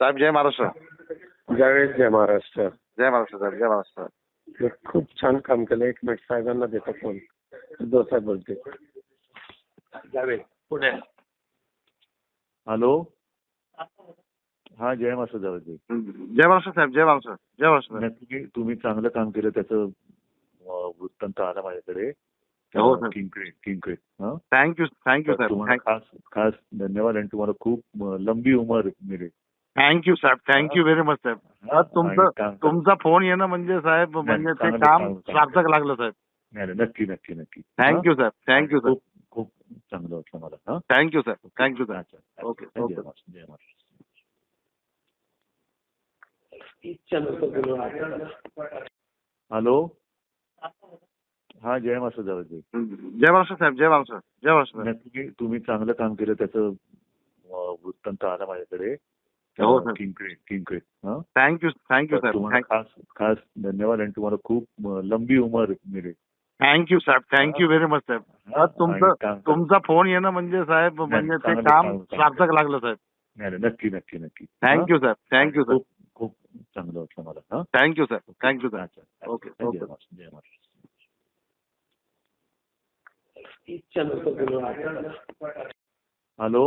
साहेब जय महाराष्ट्र. जावेद जय महाराष्ट्र. जय महाराष्ट्र साहेब. जय महाराष्ट्र. मी खूप छान काम केलं. एक मिनिट साहेबांना देतो फोन. साहेब बोलते. जावेद पुणे. हॅलो. हा जय महाराष्ट्र जावेदजी. जय महाराष्ट्र साहेब. जय महाराष्ट्र. जय महाराष्ट्र. नाही, तुम्ही चांगलं काम केलं त्याचं वृत्तांत आला माझ्याकडे. हो सर. किंग थँक्यू थँक्यू साहेब. तुम्हाला खास खास धन्यवाद आणि तुम्हाला खूप लंबी उमर मिळेल. थँक्यू साहेब. थँक्यू व्हेरी मच साहेब. तुमचा फोन येणं म्हणजे साहेब म्हणजे ते काम सार्थक लागलं साहेब. नाही नक्की नक्की नक्की. थँक्यू साहेब. थँक्यू साहेब. खूप चांगलं वाटलं मला. थँक्यू साहेब. थँक्यू साहेब. अच्छा. ओके जय ओके. महाराष्ट्र. जय महाराष्ट्र. हॅलो. हा जय महाराष्ट्र जावेदजी. जय महाराष्ट्र साहेब. जय महाराष्ट्र. जय महाराष्ट्र. नाही, तुम्ही चांगलं काम केलं त्याचं वृत्तांत आला माझ्याकडे. हो सर. किंग थँक्यू थँक्यू तुम्हाला साहेब. खास खास धन्यवाद आणि तुम्हाला खूप लंबी उमर मिळेल. थँक्यू साहेब. थँक्यू व्हेरी मच साहेब. तुमचा फोन येणं म्हणजे साहेब म्हणजे ते काम सार्थक लागलं साहेब. नाही नक्की नक्की नक्की. थँक्यू साहेब. थँक्यू साहेब. खूप चांगलं वाटलं मला. थँक्यू साहेब. थँक्यू साहेब. अच्छा. ओके जय ओके. महाराष्ट्र. जय महाराष्ट्र. हॅलो.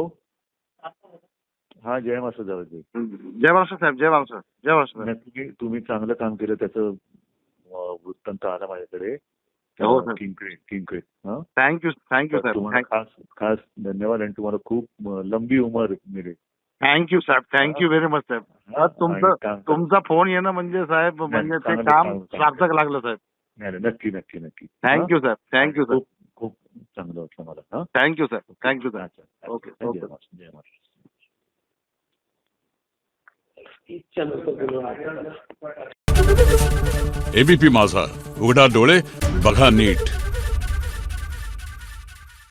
हा जय महाराष्ट्र जावेदजी. जय महाराष्ट्र साहेब. जय महाराष्ट्र. जय महाराष्ट्र. नाही, तुम्ही चांगलं काम केलं त्याचं वृत्तांत आला माझ्याकडे. हो सर. किंग थँक्यू थँक्यू तुम्हाला साहेब. खास खास धन्यवाद आणि तुम्हाला खूप लंबी उमर मिळेल. थँक्यू साहेब. थँक्यू व्हेरी मच साहेब. तुमचा फोन येणं म्हणजे साहेब म्हणजे ते काम सार्थक लागलं साहेब. नाही नक्की नक्की नक्की. थँक्यू साहेब. थँक्यू साहेब. खूप चांगलं वाटलं मला. थँक्यू साहेब. थँक्यू साहेब. अच्छा. ओके जय ओके. महाराष्ट्र. जय महाराष्ट्र. एबीपी माझा, उघडा डोळे बघा नीट.